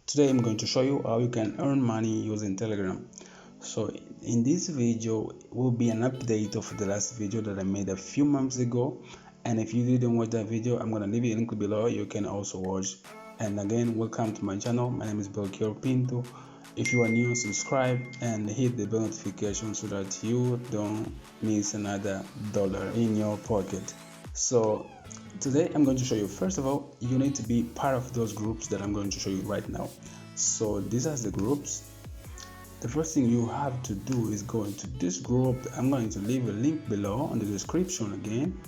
Today I'm going to show you how you can earn money using Telegram. So in this video will be an update of the last video that I made a few months ago, and if you didn't watch that video, I'm gonna leave a link below. You can also watch. And again, welcome to my channel. My name is Belchior Pinto. If you are new, subscribe and hit the bell notification so that you don't miss another dollar in your pocket. So today I'm going to show you, first of all, you need to be part of those groups that I'm going to show you right now. So these are the groups. The first thing you have to do is go into this group. I'm going to leave a link below in the description again,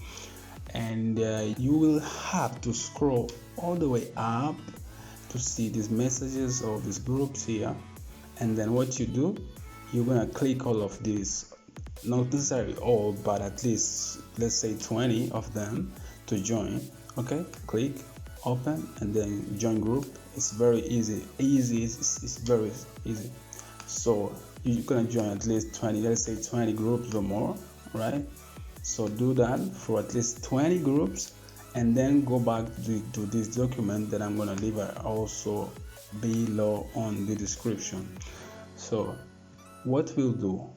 and you will have to scroll all the way up to see these messages of these groups here. And then what you do, you're gonna click all of these, not necessarily all, but at least let's say 20 of them to join. Okay, click open and then join group. It's very easy. It's very easy. So you're gonna join at least 20, let's say 20 groups or more, right? So do that for at least 20 groups, and then go back to this document that I'm gonna leave also below on the description. So what we'll do,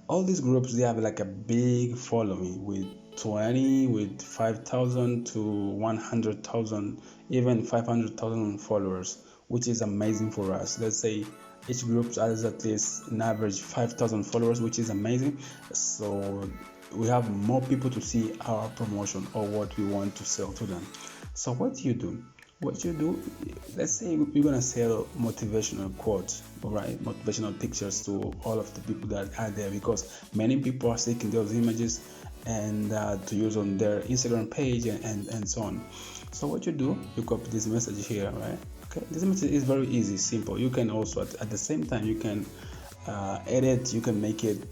all these groups, they have like a big following with 20, with 5,000 to 100,000, even 500,000 followers, which is amazing for us. Let's say each group has at least an average 5,000 followers, which is amazing. So we have more people to see our promotion or what we want to sell to them. So what you do, let's say you're gonna sell motivational quotes, right? Motivational pictures to all of the people that are there, because many people are taking those images and to use on their Instagram page and so on. So what you do, you copy this message here, right? Okay, this message is very easy, simple. You can also at the same time you can edit, you can make it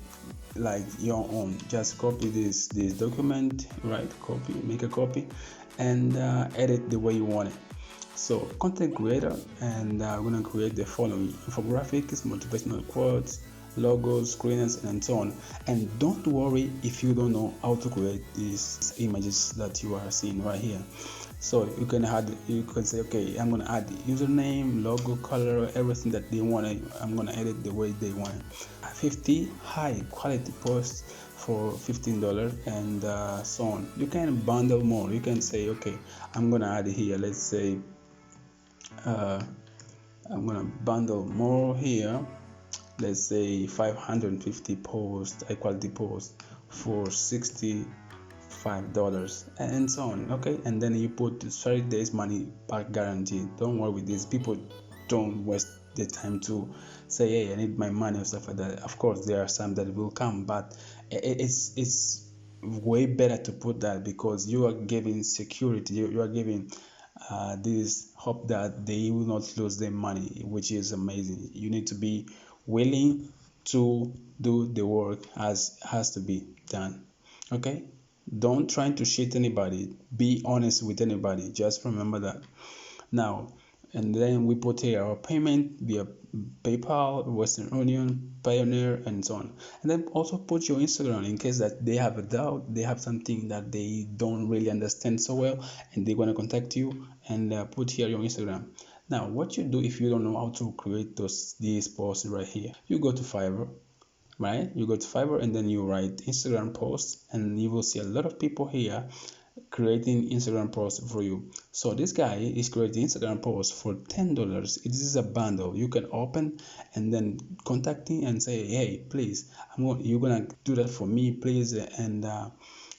like your own. Just copy this document, right? Copy, make a copy, and edit the way you want it. So content creator, and we're gonna create the following: infographics, motivational quotes, logos, screens, and so on. And don't worry if you don't know how to create these images that you are seeing right here. So you can say, okay, I'm gonna add username, logo, color, everything that they want. I'm gonna edit the way they want. 50 high quality posts for $15 and so on. You can bundle more. You can say, okay, I'm gonna add here, let's say I'm gonna bundle more here, let's say 550 posts, high quality posts for $65 and so on. Okay, and then you put 30 days money back guarantee. Don't worry with this. People don't waste the time to say, hey, I need my money or stuff like that. Of course there are some that will come, but it's way better to put that, because you are giving security, you are giving this hope that they will not lose their money, which is amazing. You need to be willing to do the work as has to be done. Okay, don't try to cheat anybody, be honest with anybody, just remember that. Now, and then we put here our payment via PayPal, Western Union, Pioneer, and so on. And then also put your Instagram in case that they have a doubt, they have something that they don't really understand so well, and they want to contact you, and put here your Instagram. Now, what you do if you don't know how to create these posts right here, you go to Fiverr, right? You go to Fiverr and then you write Instagram posts, and you will see a lot of people here creating Instagram posts for you. So this guy is creating Instagram posts for $10. It is a bundle you can open and then contact him and say, hey, please, you're gonna do that for me, please, and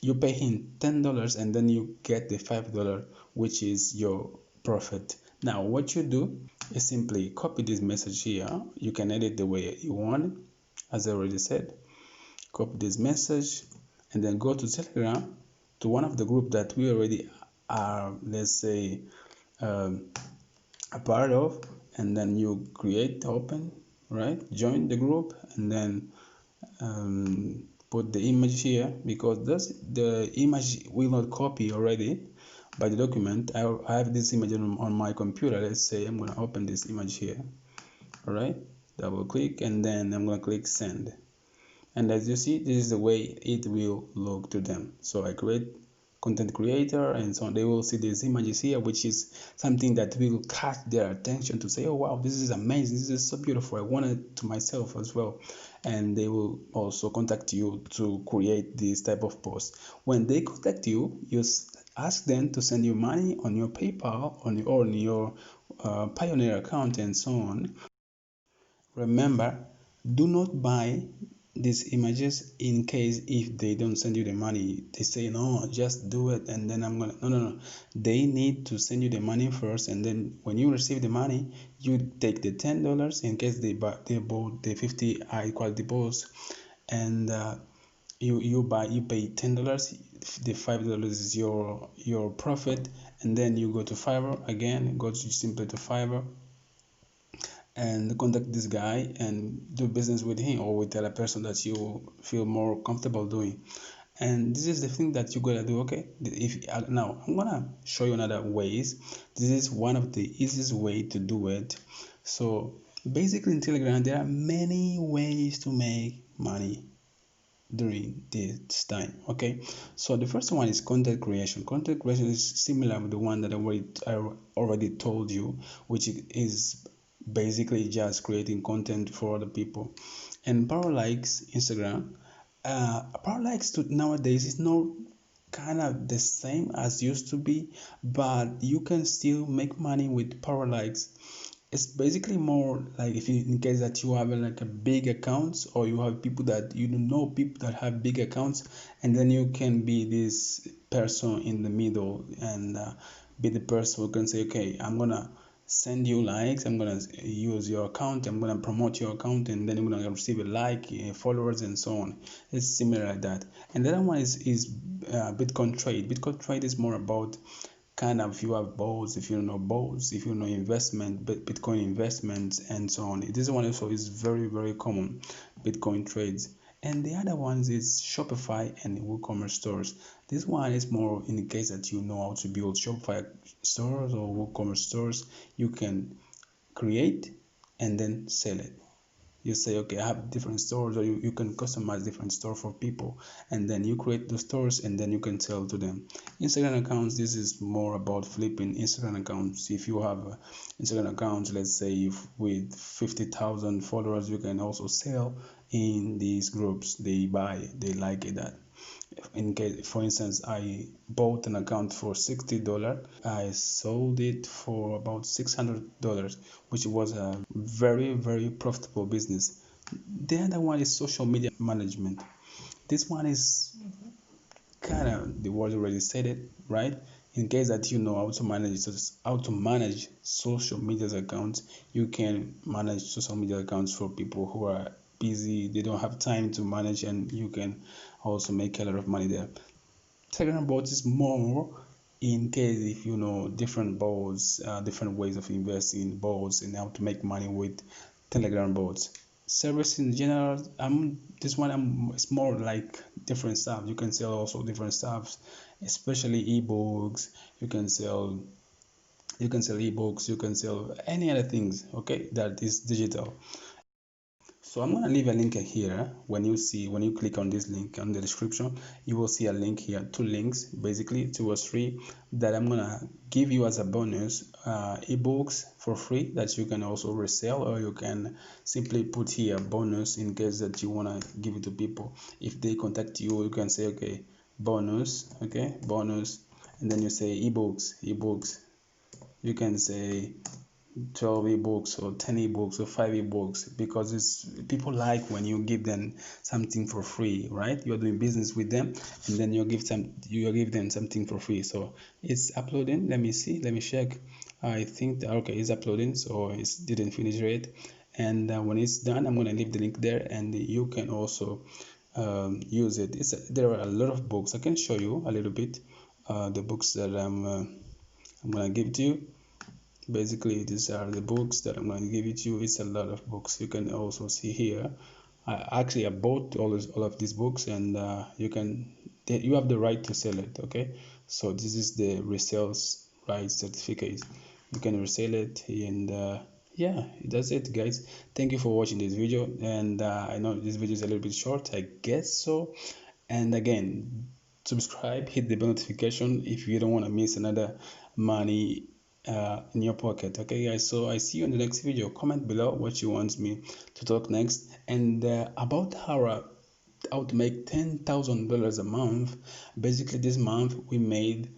you pay him $10, and then you get the $5, which is your profit. Now what you do is simply copy this message here. You can edit the way you want it, as I already said. Copy this message and then go to Telegram, to one of the group that we already are, let's say, a part of, and then you create, open, right, join the group, and then put the image here, because the image will not copy already by the document. I have this image on my computer. Let's say I'm going to open this image here. All right, double click, and then I'm going to click send. And as you see, this is the way it will look to them. So I create content creator and so on. They will see these images here, which is something that will catch their attention to say, oh wow, this is amazing, this is so beautiful, I want it to myself as well. And they will also contact you to create this type of post. When they contact you, you ask them to send you money on your PayPal, on your Pioneer account and so on. Remember, do not buy these images in case if they don't send you the money. They say no, just do it and then I'm gonna no. They need to send you the money first, and then when you receive the money, you take the $10 in case they bought the 50 high quality posts, and you pay $10. The $5 is your profit, and then you go to Fiverr again. Go simply to Fiverr and contact this guy and do business with him or with the other person that you feel more comfortable doing. And this is the thing that you gotta do. Okay, if now I'm gonna show you another ways. This is one of the easiest way to do it. So basically in Telegram there are many ways to make money during this time. Okay, so the first one is content creation. Content creation is similar to the one that I already told you, which is basically just creating content for other people. And power likes Instagram, power likes to nowadays is not kind of the same as used to be, but you can still make money with power likes. It's basically more like if you, in case that you have like a big accounts, or you have people that you know, people that have big accounts, and then you can be this person in the middle and be the person who can say, okay, I'm gonna send you likes, I'm gonna use your account, I'm gonna promote your account, and then you're gonna receive a like, followers and so on. It's similar like that. And the other one is Bitcoin trade. Bitcoin trade is more about kind of, if you have boats, if you know boats, if you know investment, Bitcoin investments and so on. This one also is very common, Bitcoin trades. And the other ones is Shopify and WooCommerce stores. This one is more in the case that you know how to build Shopify stores or WooCommerce stores. You can create and then sell it. You say, okay, I have different stores, or you can customize different store for people, and then you create the stores and then you can sell to them. Instagram accounts, this is more about flipping Instagram accounts. If you have Instagram accounts, let's say if with 50,000 followers, you can also sell in these groups. They buy, they like it. That in case, for instance, I bought an account for $60, I sold it for about $600, which was a very profitable business. The other one is social media management. This one is kind of, the word already said it, right? In case that you know how to manage social media accounts, you can manage social media accounts for people who are busy, they don't have time to manage, and you can also make a lot of money there. Telegram bots is more in case if you know different bots, different ways of investing in bots and how to make money with Telegram bots. Service in general, this one it's more like different stuff. You can sell also different stuff, especially ebooks. You can sell ebooks. You can sell any other things. Okay, that is digital. So I'm going to leave a link here. When you click on this link on the description, you will see a link here, two links, basically 2 or 3, that I'm going to give you as a bonus, ebooks for free that you can also resell, or you can simply put here bonus in case that you want to give it to people. If they contact you, you can say, okay, bonus, okay, bonus, and then you say ebooks. You can say 12 ebooks or 10 ebooks or 5 ebooks, because it's people like when you give them something for free, right? You're doing business with them and then you give them something for free. So it's uploading. Let me see, let me check. I think that, okay, it's uploading, so it didn't finish yet. And when it's done, I'm going to leave the link there, and you can also use it. There are a lot of books. I can show you a little bit the books that I'm going to give to you. Basically, these are the books that I'm going to give it to you. It's a lot of books. You can also see here, I bought all of these books, and you have the right to sell it. Okay, so this is the resales right certificate. You can resell it, and yeah, that's it, guys. Thank you for watching this video, and I know this video is a little bit short, I guess so. And again, subscribe, hit the bell notification if you don't want to miss another money in your pocket. Okay guys, so I see you in the next video. Comment below what you want me to talk next, and about how to make $10,000 a month. Basically this month we made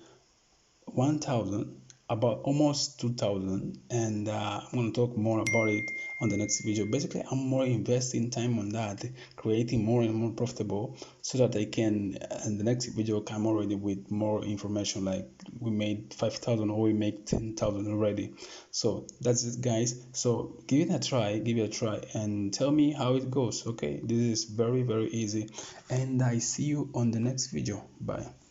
1,000, about almost 2,000, and I'm going to talk more about it on the next video. Basically I'm more investing time on that, creating more and more profitable, so that I can in the next video come already with more information, like we made 5,000 or we make 10,000 already. So that's it guys, so give it a try, and tell me how it goes. Okay, this is very easy, and I see you on the next video. Bye.